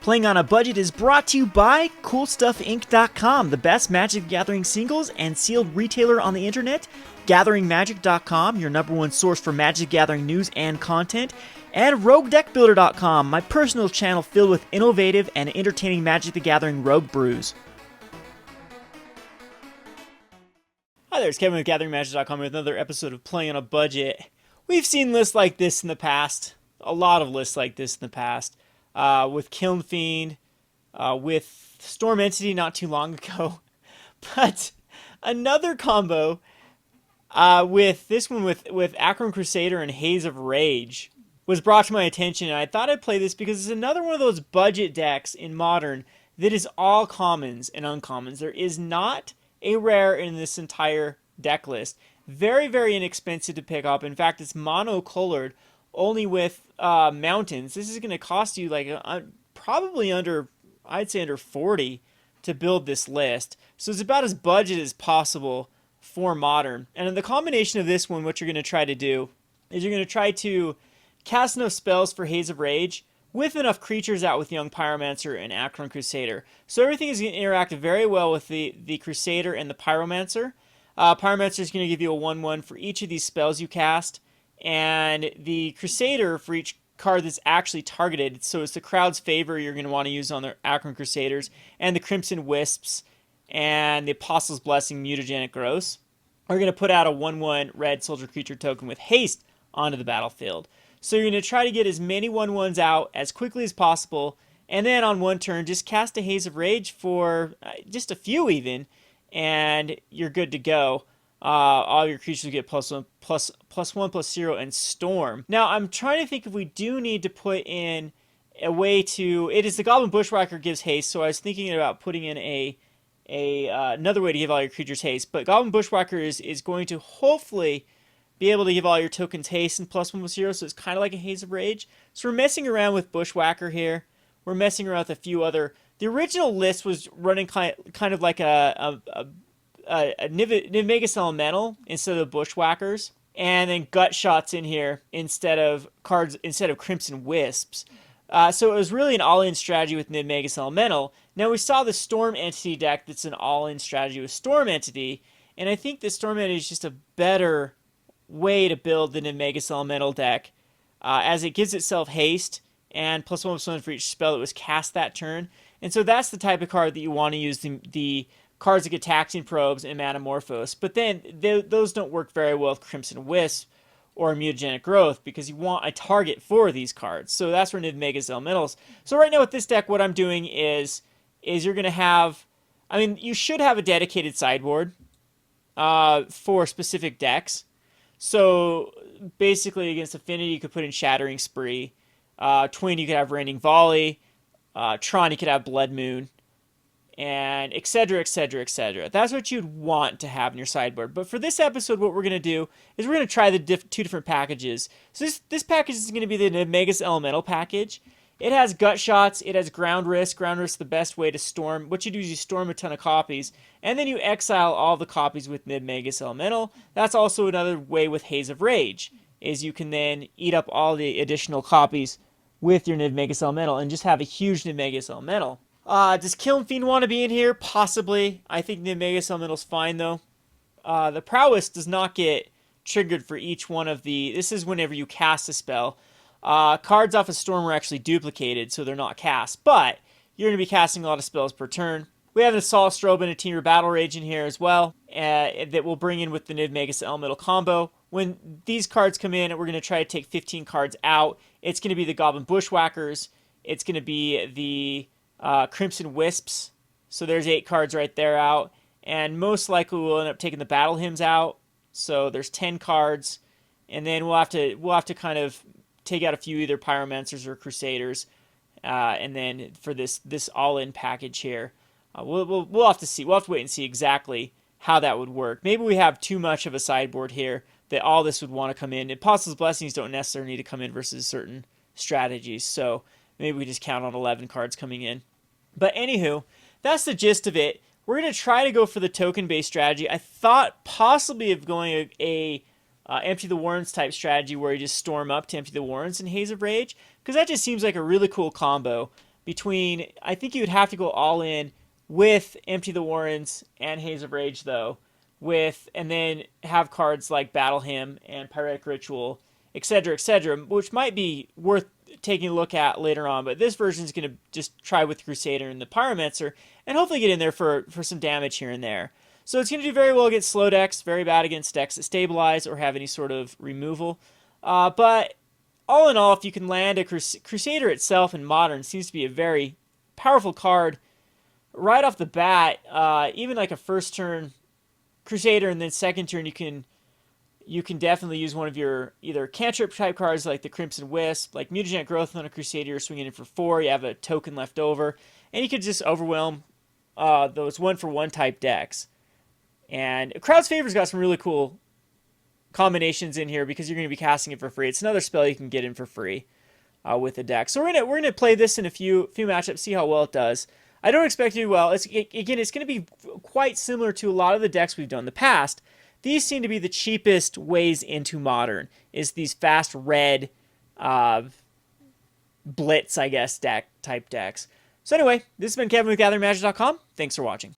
Playing on a Budget is brought to you by CoolStuffInc.com, the best Magic the Gathering singles and sealed retailer on the internet, GatheringMagic.com, your #1 source for Magic the Gathering news and content, and RogueDeckBuilder.com, my personal channel filled with innovative and entertaining Magic the Gathering rogue brews. Hi there, it's Kevin with GatheringMagic.com with another episode of Playing on a Budget. We've seen lists like this in the past, a lot of lists like this in the past. With Kiln Fiend, with Storm Entity not too long ago, but another combo with this one with Akroan Crusader and Haze of Rage was brought to my attention, and I thought I'd play this because it's another one of those budget decks in Modern that is all commons and uncommons. There is not a rare in this entire deck list. Very, very inexpensive to pick up. In fact, it's mono-colored, only with mountains. This is going to cost you like probably under, I'd say under 40 to build this list. So it's about as budget as possible for Modern. And in the combination of this one, what you're going to try to do is you're going to try to cast enough spells for Haze of Rage with enough creatures out with Young Pyromancer and Akroan Crusader. So everything is going to interact very well with the Crusader and the Pyromancer. Pyromancer is going to give you a 1/1 for each of these spells you cast. And the Crusader for each card that's actually targeted, so it's the crowd's favor you're going to want to use on the Akroan Crusaders, and the Crimson Wisps, and the Apostle's Blessing Mutagenic Growth, are going to put out a 1/1 red soldier creature token with haste onto the battlefield. So you're going to try to get as many 1/1s out as quickly as possible, and then on one turn, just cast a Haze of Rage for just a few even, and you're good to go. All your creatures get +1/+0 and Storm. Now, I'm trying to think if we do need to put in a way to... It is the Goblin Bushwacker gives haste, so I was thinking about putting in another way to give all your creatures haste. But Goblin Bushwacker is going to hopefully be able to give all your tokens haste and +1/+0, so it's kind of like a Haze of Rage. So we're messing around with Bushwacker here. We're messing around with a few other... The original list was running kind of like a Nivmagus Elemental instead of Bushwhackers, and then Gut Shots in here instead of Crimson Wisps. So it was really an all-in strategy with Nivmagus Elemental. Now we saw the Storm Entity deck that's an all-in strategy with Storm Entity, and I think the Storm Entity is just a better way to build the Nivmagus Elemental deck, as it gives itself haste and +1/+1 for each spell that was cast that turn. And so that's the type of card that you want to use the cards like Gitaxian Probes and Manamorphose. But then those don't work very well with Crimson Wisp or Mutagenic Growth because you want a target for these cards. So that's where Nivmagus Elementals. So right now with this deck, what I'm doing is you're going to have... I mean, you should have a dedicated sideboard for specific decks. So basically against Affinity, you could put in Shattering Spree. Twin, you could have Raining Volley. Tron, you could have Blood Moon. And etc., etc., etc. That's what you'd want to have in your sideboard. But for this episode, what we're going to do is we're going to try the two different packages. So this package is going to be the Nivmagus Elemental package. It has Gut Shots. It has Ground Risk. Ground Risk is the best way to storm. What you do is you storm a ton of copies, and then you exile all the copies with Nivmagus Elemental. That's also another way with Haze of Rage, is you can then eat up all the additional copies with your Nivmagus Elemental and just have a huge Nivmagus Elemental. Does Kiln Fiend want to be in here? Possibly. I think Nivmagus Elemental's fine, though. The Prowess does not get triggered for each one of the... This is whenever you cast a spell. Cards off of Storm are actually duplicated, so they're not cast. But you're going to be casting a lot of spells per turn. We have an Assault Strobe and a Temur Battle Rage in here as well, that we'll bring in with the Nivmagus Elemental combo. When these cards come in, we're going to try to take 15 cards out. It's going to be the Goblin Bushwhackers. It's going to be the... Crimson Wisps, so there's 8 cards right there out, and most likely we'll end up taking the Battle Hymns out, so there's 10 cards, and then we'll have to kind of take out a few either Pyromancers or Crusaders, and then for this all-in package here, we'll have to see. We'll have to wait and see exactly how that would work. Maybe we have too much of a sideboard here that all this would want to come in. Apostles' Blessings don't necessarily need to come in versus certain strategies, so maybe we just count on 11 cards coming in. But anywho, that's the gist of it. We're going to try to go for the token-based strategy. I thought possibly of going a Empty the Warrens type strategy where you just storm up to Empty the Warrens in Haze of Rage, because that just seems like a really cool combo. between, I think you would have to go all in with Empty the Warrens and Haze of Rage, though, and then have cards like Battle Hymn and Pyretic Ritual, etc., which might be worth taking a look at later on. But this version is going to just try with Crusader and the Pyromancer and hopefully get in there for some damage here and there. So it's going to do very well against slow decks, very bad against decks that stabilize or have any sort of removal. But all in all, if you can land a Crusader itself in Modern, seems to be a very powerful card right off the bat. Even like a first turn Crusader and then second turn you can definitely use one of your either cantrip type cards like the Crimson Wisp, like Mutagenic Growth on a Crusader, you're swinging in for 4, you have a token left over, and you could just overwhelm those 1-for-1 type decks. And Crowd's Favor's got some really cool combinations in here because you're going to be casting it for free. It's another spell you can get in for free with the deck. So we're gonna play this in a few matchups, see how well it does. I don't expect to do well. It's going to be quite similar to a lot of the decks we've done in the past. These seem to be the cheapest ways into Modern, is these fast red blitz, I guess, type decks. So anyway, this has been Kevin with GatheringMagic.com. Thanks for watching.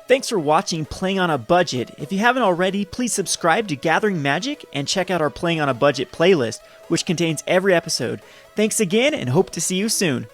Thanks for watching Playing on a Budget. If you haven't already, please subscribe to Gathering Magic and check out our Playing on a Budget playlist, which contains every episode. Thanks again and hope to see you soon.